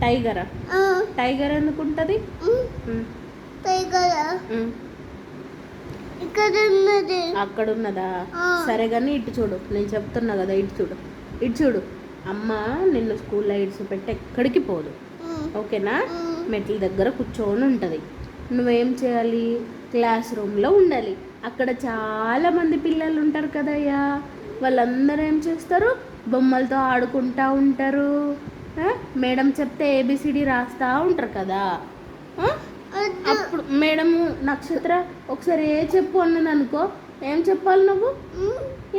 టైగరా? Tiger ఎందుకు ఉంటుంది? అక్కడ ఉన్నదా? సరే కానీ ఇటు చూడు, నేను చెప్తున్నా కదా, ఇటు చూడు, ఇటు చూడు. అమ్మ నిన్ను స్కూల్లో ఇడిచిపెట్టి ఎక్కడికి పోదు, ఓకేనా? మెట్ల దగ్గర కూర్చొని ఉంటుంది. నువ్వేం చేయాలి? క్లాస్ రూమ్లో ఉండాలి. అక్కడ చాలామంది పిల్లలు ఉంటారు కదయ్యా, వాళ్ళందరూ ఏం చేస్తారు? బొమ్మలతో ఆడుకుంటూ ఉంటారు. మేడం చెప్తే ఏబిసిడి రాస్తూ ఉంటారు కదా. అప్పుడు మేడము నక్షత్ర ఒకసారి ఏ చెప్పు అన్నది అనుకో, ఏం చెప్పాలి నువ్వు?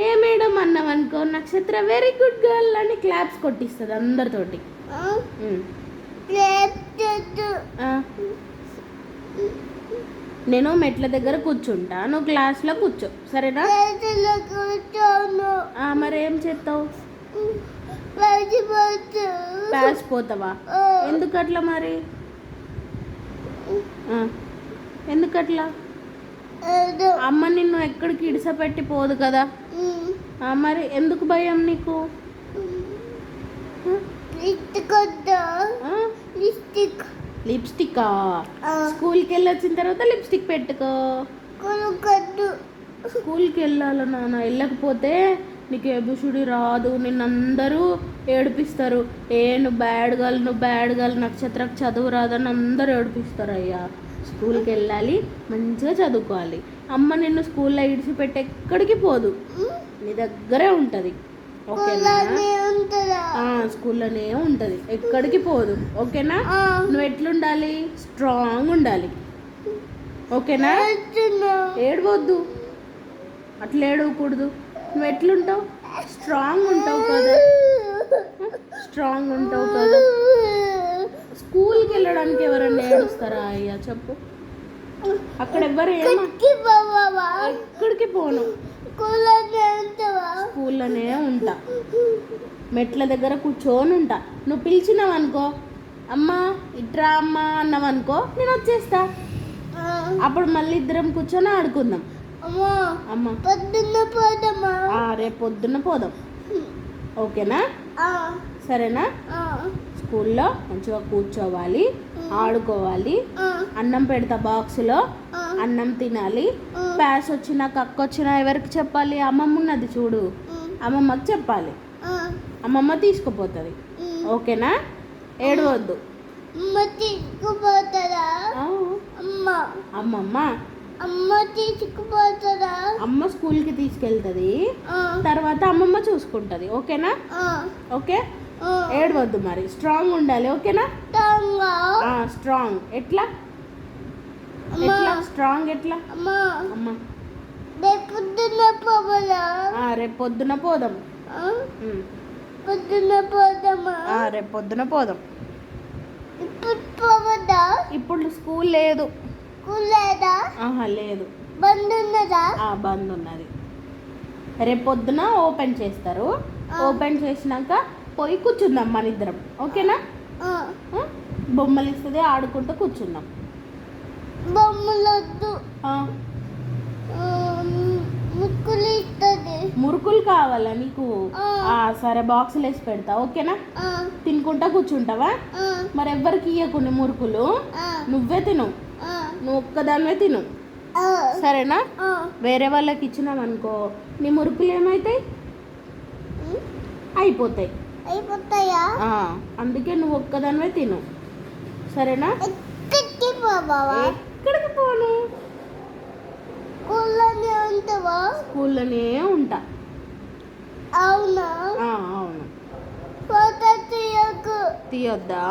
ఏ మేడం అన్నావు అనుకో, నక్షత్ర వెరీ గుడ్ గర్ల్ అని క్లాప్స్ కొట్టిస్తుంది అందరితోటి. నేను మెట్ల దగ్గర కూర్చుంటా, నువ్వు క్లాస్లో కూర్చో, సరేనా? మరి ఏం చేస్తావు? పాసిపోతావా? ఎందుకట్లా మరి? ఎందుకట్లా? అమ్మ నిన్ను ఎక్కడికి ఇడిసపెట్టి పోదు కదా, మరి ఎందుకు భయం నీకు? లిప్స్టిక్ స్కూల్కి వెళ్ళి వచ్చిన తర్వాత లిప్స్టిక్ పెట్టుకో. స్కూల్కి వెళ్ళాలి నాన్న, వెళ్ళకపోతే నీకు ఏబిసిడి రాదు, నిన్నందరూ ఏడిపిస్తారు. నువ్వు బ్యాడ్ గర్ల్, నక్షత్రకు చదువు రాదని అందరూ ఏడిపిస్తారు. అయ్యా స్కూల్కి వెళ్ళాలి, మంచిగా చదువుకోవాలి. అమ్మ నిన్ను స్కూల్లో ఇడిచిపెట్టి ఎక్కడికి పోదు, నీ దగ్గరే ఉంటుంది, ఓకేనా? స్కూల్లోనే ఉంటుంది, ఎక్కడికి పోదు, ఓకేనా? నువ్వు ఎట్లుండాలి? స్ట్రాంగ్ ఉండాలి, ఓకేనా? ఏడవద్దు, అట్లా ఏడవకూడదు. నువ్వు ఎట్లుంటావు? స్ట్రాంగ్ ఉంటావు కదా, స్ట్రాంగ్ ఉంటావు కదా. స్కూల్కి వెళ్ళడానికి ఎవరన్నా ఏడుస్తారా అయ్యా చెప్పు? అక్కడ ఎవరు ఎక్కడికి పోను, స్కూల్లోనే ఉంటా, మెట్ల దగ్గర కూర్చొని ఉంటా. నువ్వు పిలిచినావనుకో, అమ్మ ఇట్రా అమ్మ అన్నావనుకో, నేను వచ్చేస్తా. అప్పుడు మళ్ళీ ఇద్దరం కూర్చొని ఆడుకుందాం. అమ్మ రేపు పొద్దున్న పోదాం, ఓకేనా? సరేనా? స్కూల్లో మంచిగా కూర్చోవాలి, ఆడుకోవాలి. అన్నం పెడతా బాక్స్లో, అన్నం తినాలి. ప్యాస్ వచ్చినా కక్క వచ్చినా ఎవరికి చెప్పాలి? అమ్మమ్మ ఉన్నది చూడు, అమ్మమ్మకి చెప్పాలి. అమ్మమ్మ తీసుకుపోతుంది, ఓకేనా? ఏడవద్దు. అమ్మమ్మ అమ్మ స్కూల్కి తీసుకెళ్తుంది, తర్వాత అమ్మమ్మ చూసుకుంటుంది, ఓకేనా? ఓకే, ఏడవద్దు. మరి స్ట్రాంగ్ ఉండాలి, ఓకేనా? స్ట్రాంగ్ ఎట్లా? స్ట్రాంగ్ ఎట్లా? అమ్మ రేపు పొద్దున పోదాం, రేపు పొద్దున పోదాం. ఇప్పుడు స్కూల్ లేదు, లేదు, బంద్ ఉన్నది. రేపు పొద్దున ఓపెన్ చేస్తారు, ఓపెన్ చేసినాక పోయి కూర్చుందాం మన ఇద్దరం, ఓకేనా? బొమ్మలు ఇస్తుంది, ఆడుకుంటూ కూర్చుందాం. మురుకులు కావాలా నీకు? సరే బాక్సులు వేసి పెడతా, ఓకేనా? తినుకుంటా కూర్చుంటావా? మరి ఎవ్వరికి ఇయ్యకుండా మురుకులు, నువ్వే తిను, నువ్వు ఒక్కదానివే తిను, సరేనా? వేరే వాళ్ళకి ఇచ్చినావనుకో, నీ మురుకులు ఏమవుతాయి? అయిపోతాయి. అందుకే నువ్వు ఒక్కదానివే తిను, సరేనా? ఎక్కడికి పోను, స్కూల్లోనే ఉంటా. అవును, తీయొద్దా?